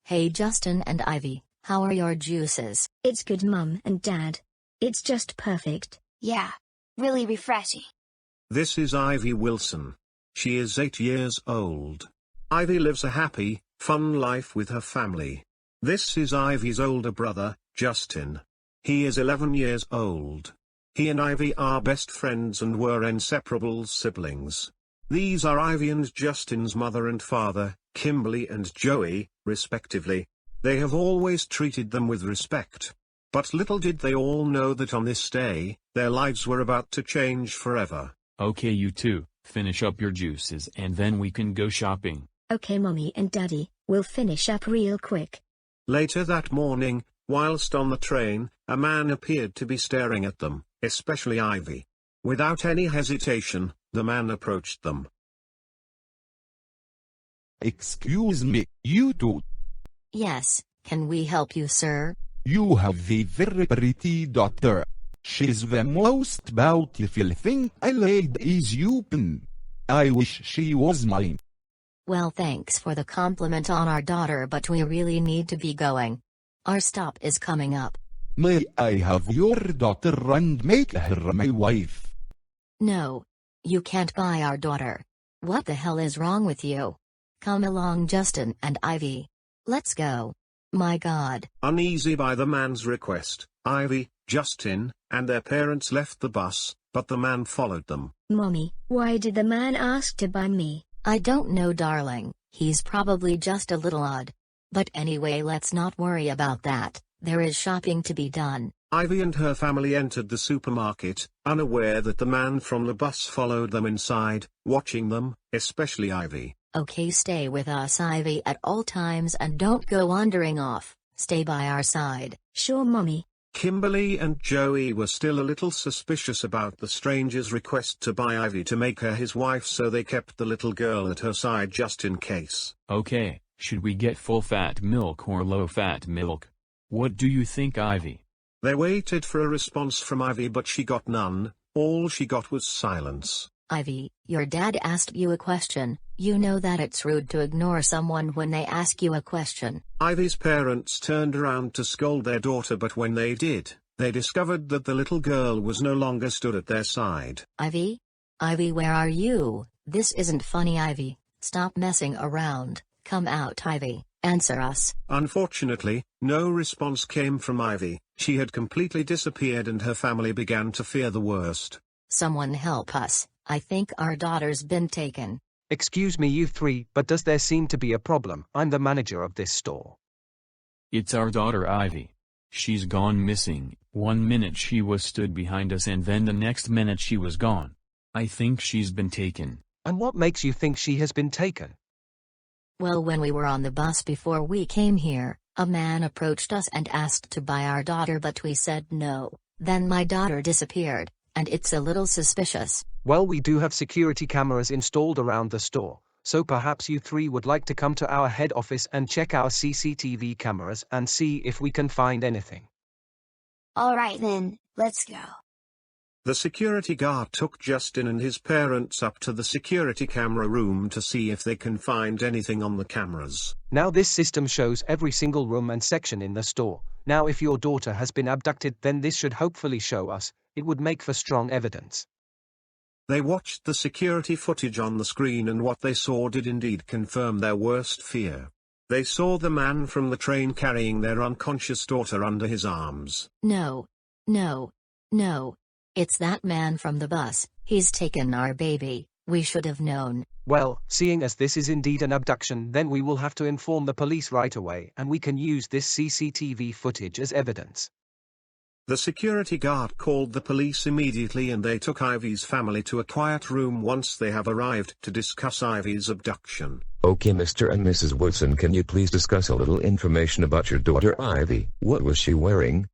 Hey Justin and Ivy, how are your juices? It's good, Mum and Dad. It's just perfect. Yeah. Really refreshing. This is Ivy Wilson. She is 8 years old. Ivy lives a happy, fun life with her family. This is Ivy's older brother, Justin. He is 11 years old. He and Ivy are best friends and were inseparable siblings. These are Ivy and Justin's mother and father, Kimberly and Joey, respectively. They have always treated them with respect. But little did they all know that on this day, their lives were about to change forever. Okay, you two, finish up your juices and then we can go shopping. Okay, Mommy and Daddy, we'll finish up real quick. Later that morning, whilst on the train, a man appeared to be staring at them, especially Ivy. Without any hesitation, the man approached them. Excuse me, you two. Yes, can we help you, sir? You have a very pretty daughter. She's the most beautiful thing I laid is open. I wish she was mine. Well, thanks for the compliment on our daughter, but we really need to be going. Our stop is coming up. May I have your daughter and make her my wife? No. You can't buy our daughter. What the hell is wrong with you? Come along, Justin and Ivy. Let's go. My God. Uneasy by the man's request, Ivy, Justin, and their parents left the bus, but the man followed them. Mommy, why did the man ask to buy me? I don't know, darling. He's probably just a little odd. But anyway, let's not worry about that. There is shopping to be done. Ivy and her family entered the supermarket, unaware that the man from the bus followed them inside, watching them, especially Ivy. Okay, stay with us, Ivy, at all times and don't go wandering off. Stay by our side. Sure, Mommy. Kimberly and Joey were still a little suspicious about the stranger's request to buy Ivy to make her his wife, so they kept the little girl at her side just in case. Okay, should we get full-fat milk or low-fat milk? What do you think, Ivy? They waited for a response from Ivy, but she got none. All she got was silence. Ivy, your dad asked you a question. You know that it's rude to ignore someone when they ask you a question. Ivy's parents turned around to scold their daughter, but when they did, they discovered that the little girl was no longer stood at their side. Ivy? Ivy, where are you? This isn't funny, Ivy. Stop messing around. Come out, Ivy. Answer us. Unfortunately, no response came from Ivy. She had completely disappeared and her family began to fear the worst. Someone help us. I think our daughter's been taken. Excuse me, you three, but does there seem to be a problem? I'm the manager of this store. It's our daughter Ivy. She's gone missing. 1 minute she was stood behind us and then the next minute she was gone. I think she's been taken. And what makes you think she has been taken? Well, when we were on the bus before we came here, a man approached us and asked to buy our daughter, but we said no. Then my daughter disappeared, and it's a little suspicious. Well, we do have security cameras installed around the store, so perhaps you three would like to come to our head office and check our CCTV cameras and see if we can find anything. Alright then, let's go. The security guard took Justin and his parents up to the security camera room to see if they can find anything on the cameras. Now this system shows every single room and section in the store. Now if your daughter has been abducted, then this should hopefully show us. It would make for strong evidence. They watched the security footage on the screen, and what they saw did indeed confirm their worst fear. They saw the man from the train carrying their unconscious daughter under his arms. No. No. No. It's that man from the bus. He's taken our baby. We should have known. Well, seeing as this is indeed an abduction, then we will have to inform the police right away, and we can use this CCTV footage as evidence. The security guard called the police immediately, and they took Ivy's family to a quiet room once they have arrived to discuss Ivy's abduction. Okay, Mr. and Mrs. Woodson, can you please discuss a little information about your daughter Ivy? What was she wearing?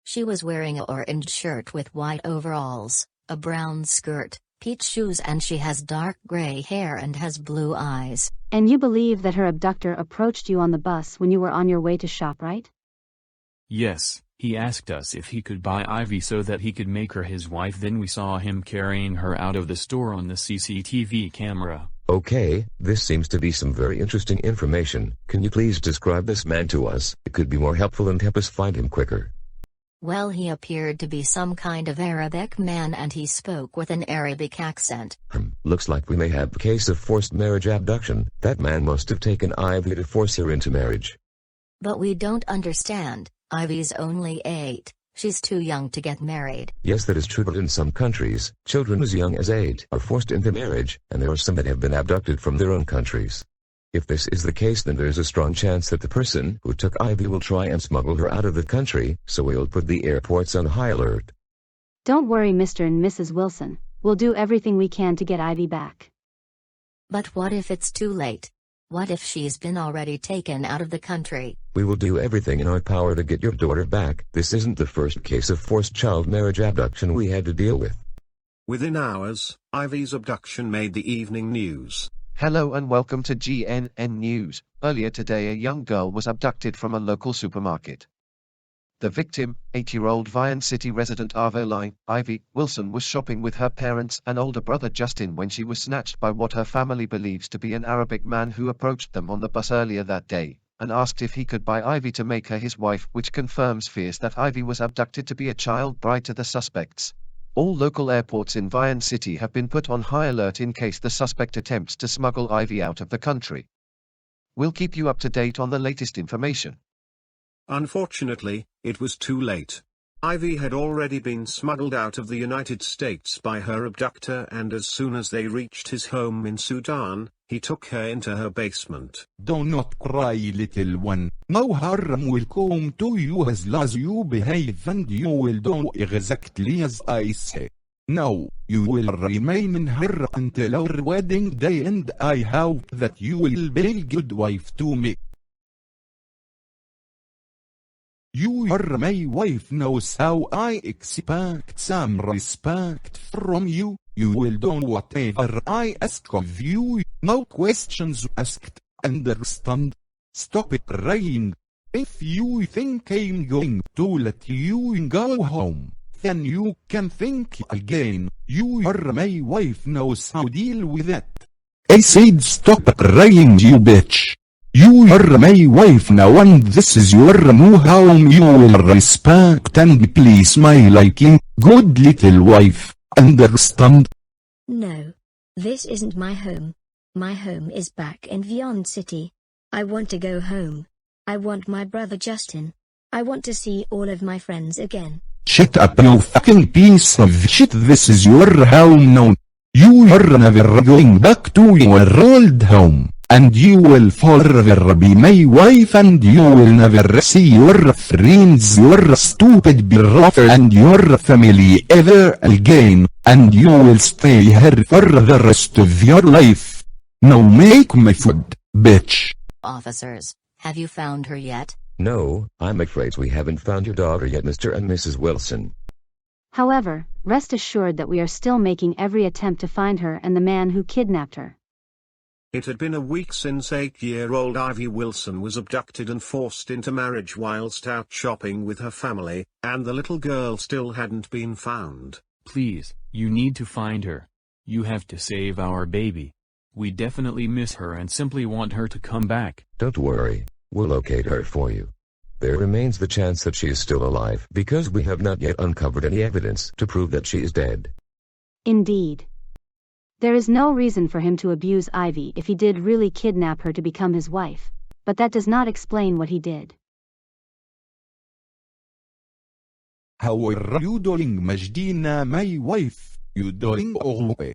She was wearing an orange shirt with white overalls, a brown skirt, peach shoes, and she has dark gray hair and has blue eyes. And you believe that her abductor approached you on the bus when you were on your way to shop, right? Yes, he asked us if he could buy Ivy so that he could make her his wife. Then we saw him carrying her out of the store on the CCTV camera. Okay, this seems to be some very interesting information. Can you please describe this man to us? It could be more helpful and help us find him quicker. Well, he appeared to be some kind of Arabic man and he spoke with an Arabic accent. Looks like we may have a case of forced marriage abduction. That man must have taken Ivy to force her into marriage. But we don't understand. Ivy's only 8. She's too young to get married. Yes, that is true, but in some countries, children as young as 8 are forced into marriage, and there are some that have been abducted from their own countries. If this is the case, then there's a strong chance that the person who took Ivy will try and smuggle her out of the country, so we'll put the airports on high alert. Don't worry, Mr. and Mrs. Wilson. We'll do everything we can to get Ivy back. But what if it's too late? What if she's been already taken out of the country? We will do everything in our power to get your daughter back. This isn't the first case of forced child marriage abduction we had to deal with. Within hours, Ivy's abduction made the evening news. Hello and welcome to GNN News. Earlier today, a young girl was abducted from a local supermarket. The victim, 8-year-old Vian City resident Ivy Wilson, was shopping with her parents and older brother Justin when she was snatched by what her family believes to be an Arabic man who approached them on the bus earlier that day and asked if he could buy Ivy to make her his wife, which confirms fears that Ivy was abducted to be a child bride to the suspects. All local airports in Vian City have been put on high alert in case the suspect attempts to smuggle Ivy out of the country. We'll keep you up to date on the latest information. Unfortunately, it was too late. Ivy had already been smuggled out of the United States by her abductor, and as soon as they reached his home in Sudan, he took her into her basement. Do not cry, little one. No harm will come to you as long as you behave and you will do exactly as I say. Now, you will remain in her until our wedding day, and I hope that you will be a good wife to me. You are my wife now, so I expect some respect from you. You will do whatever I ask of you, no questions asked, understand? Stop crying. If you think I'm going to let you go home, then you can think again. You are my wife now, so deal with it. I said stop crying, you bitch. You are my wife now, and this is your new home. You will respect and please my liking, good little wife, understand? No. This isn't my home. My home is back in Vian City. I want to go home. I want my brother Justin. I want to see all of my friends again. Shut up, you fucking piece of shit. This is your home now. You are never going back to your old home. And you will forever be my wife, and you will never see your friends, your stupid brother and your family ever again, and you will stay here for the rest of your life. Now make my food, bitch. Officers, have you found her yet? No, I'm afraid we haven't found your daughter yet, Mr. and Mrs. Wilson. However, rest assured that we are still making every attempt to find her and the man who kidnapped her. It had been a week since 8-year-old Ivy Wilson was abducted and forced into marriage whilst out shopping with her family, and the little girl still hadn't been found. Please, you need to find her. You have to save our baby. We definitely miss her and simply want her to come back. Don't worry, we'll locate her for you. There remains the chance that she is still alive because we have not yet uncovered any evidence to prove that she is dead. Indeed. There is no reason for him to abuse Ivy if he did really kidnap her to become his wife, but that does not explain what he did. How are you doing, Majdina, my wife? You doing okay?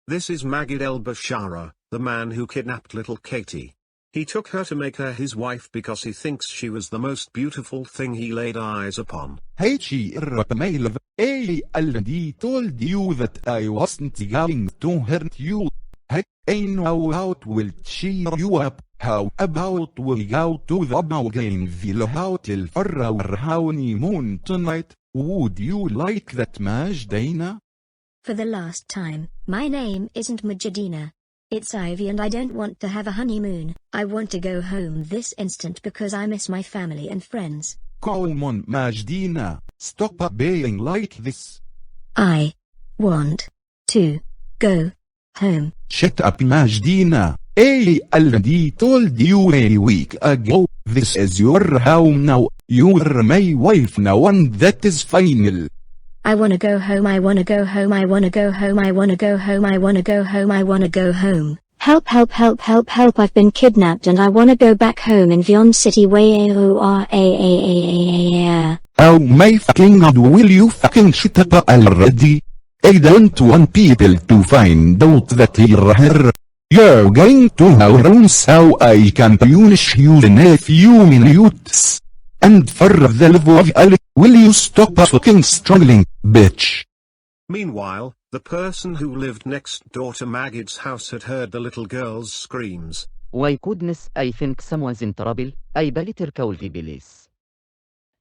This is Magid el-Bashara, the man who kidnapped little Katie. He took her to make her his wife because he thinks she was the most beautiful thing he laid eyes upon. Hey, she my love. I already told you that I wasn't going to hurt you. Hey, I know how it will cheer you up. How about we go to the Bougainville Hotel for our honeymoon tonight? Would you like that, Majdina? For the last time, my name isn't Majadina. It's Ivy, and I don't want to have a honeymoon. I want to go home this instant because I miss my family and friends. Come on, Majdina, stop being like this. I want to go Home. Shut up Majdina. I already told you a week ago, this is your home now, you're my wife now and that is final. I wanna go home, I wanna go home, I wanna go home, I wanna go home, I wanna go home, I wanna go home. Help, help, help, help, help, I've been kidnapped and I wanna go back home in Vion City way. Oh my fucking god, will you fucking shut up already? I don't want people to find out that you're her. You're going to our room so I can punish you in a few minutes. And for the love of Allah, will you stop fucking struggling, bitch? Meanwhile, the person who lived next door to Magid's house had heard the little girl's screams. My goodness, I think someone's in trouble. I better call the police.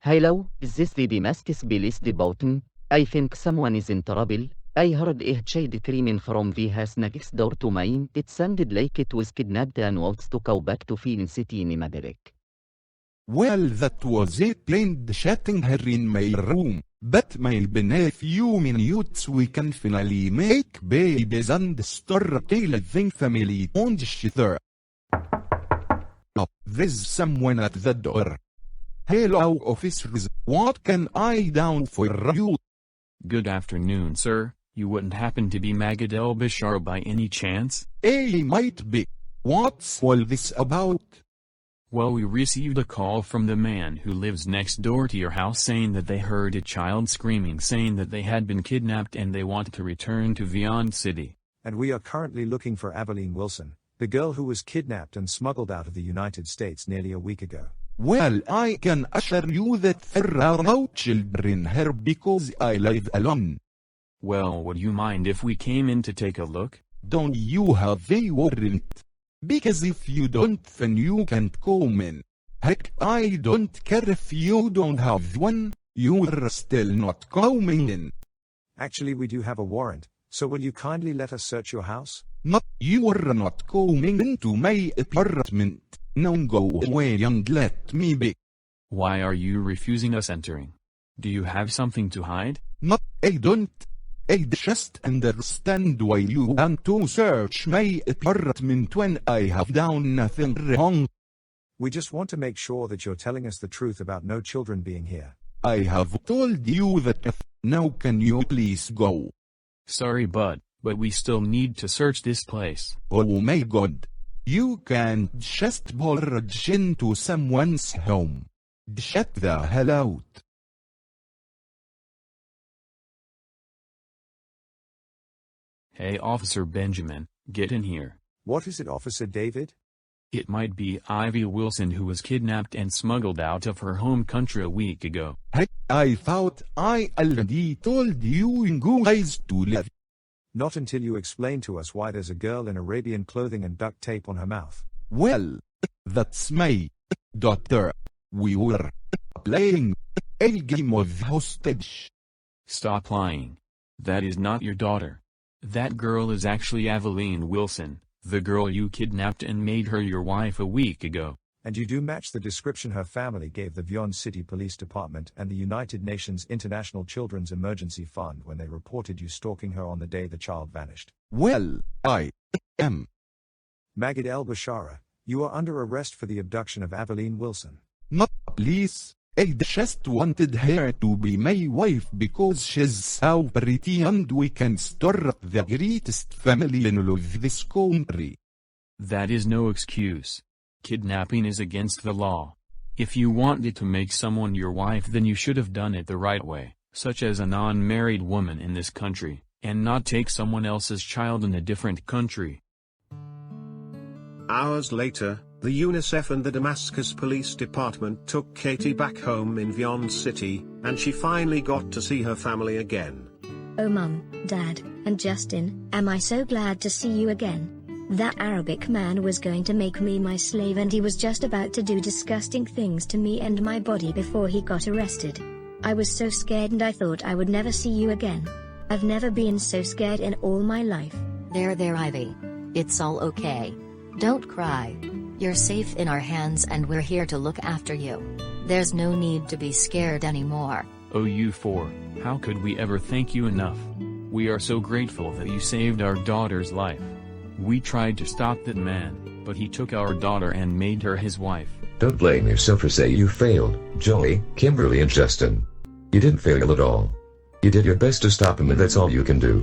Hello, is this the Damascus police department? I think someone is in trouble. I heard a child screaming from the house next door to mine. It sounded like it was kidnapped and wants to go back to Vion City in Madarik. Well, that was a planned shutting her in my room, but maybe in a few minutes we can finally make babies and start telling family on shither. Oh, there's someone at the door. Hello officers, what can I do for you? Good afternoon, sir. You wouldn't happen to be Magid el-Bashar by any chance? Might be. What's all this about? Well, we received a call from the man who lives next door to your house saying that they heard a child screaming saying that they had been kidnapped and they wanted to return to Vion City. And we are currently looking for Aveline Wilson, the girl who was kidnapped and smuggled out of the United States nearly a week ago. Well, I can assure you that there are no children here because I live alone. Well, would you mind if we came in to take a look? Don't you have a warrant? Because if you don't, then you can't come in. Heck, I don't care if you don't have one, you're still not coming in. Actually, we do have a warrant, so will you kindly let us search your house? Not, you're not coming into my apartment. Now go away and let me be. Why are you refusing us entering? Do you have something to hide? Not, I don't. I just understand why you want to search my apartment when I have done nothing wrong. We just want to make sure that you're telling us the truth about no children being here. I have told you that. Now can you please go? Sorry bud, but we still need to search this place. Oh my god. You can't just barge into someone's home. Shut the hell out. Hey Officer Benjamin, get in here. What is it, Officer David? It might be Ivy Wilson who was kidnapped and smuggled out of her home country a week ago. Heck, I thought I already told you guys to leave. Not until you explain to us why there's a girl in Arabian clothing and duct tape on her mouth. Well, that's my daughter. We were playing a game of hostage. Stop lying. That is not your daughter. That girl is actually Aveline Wilson, the girl you kidnapped and made her your wife a week ago. And you do match the description her family gave the Vion City Police Department and the United Nations International Children's Emergency Fund when they reported you stalking her on the day the child vanished. Well, I am Magid el-Bashara, you are under arrest for the abduction of Aveline Wilson. Not please. I just wanted her to be my wife because she's so pretty and we can start the greatest family in all of this country. That is no excuse. Kidnapping is against the law. If you wanted to make someone your wife, then you should have done it the right way, such as a non-married woman in this country, and not take someone else's child in a different country. Hours later, the UNICEF and the Damascus Police Department took Katie back home in Vion City, and she finally got to see her family again. Oh Mum, Dad, and Justin, am I so glad to see you again. That Arabic man was going to make me my slave and he was just about to do disgusting things to me and my body before he got arrested. I was so scared and I thought I would never see you again. I've never been so scared in all my life. There Ivy. It's all okay. Don't cry. You're safe in our hands and we're here to look after you. There's no need to be scared anymore. Oh you four, how could we ever thank you enough? We are so grateful that you saved our daughter's life. We tried to stop that man, but he took our daughter and made her his wife. Don't blame yourself or say you failed, Joey, Kimberly and Justin. You didn't fail at all. You did your best to stop him and that's all you can do.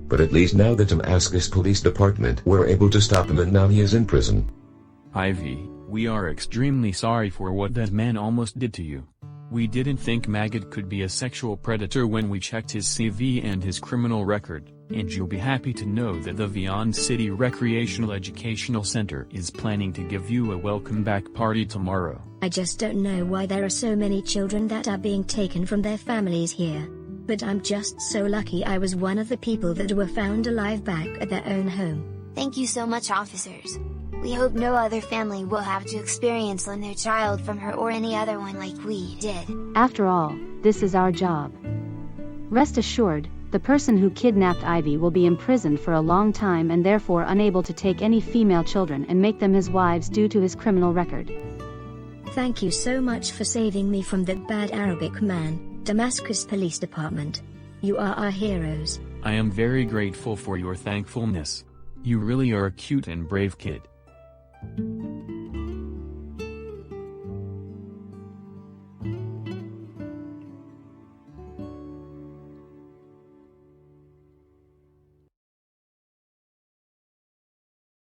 But at least now the Damascus Police Department were able to stop him and now he is in prison. Ivy, we are extremely sorry for what that man almost did to you. We didn't think Maggot could be a sexual predator when we checked his CV and his criminal record, and you'll be happy to know that the Vion City Recreational Educational Center is planning to give you a welcome back party tomorrow. I just don't know why there are so many children that are being taken from their families here. But I'm just so lucky I was one of the people that were found alive back at their own home. Thank you so much, officers. We hope no other family will have to experience losing their child from her or any other one like we did. After all, this is our job. Rest assured, the person who kidnapped Ivy will be imprisoned for a long time and therefore unable to take any female children and make them his wives due to his criminal record. Thank you so much for saving me from that bad Arabic man, Damascus Police Department. You are our heroes. I am very grateful for your thankfulness. You really are a cute and brave kid.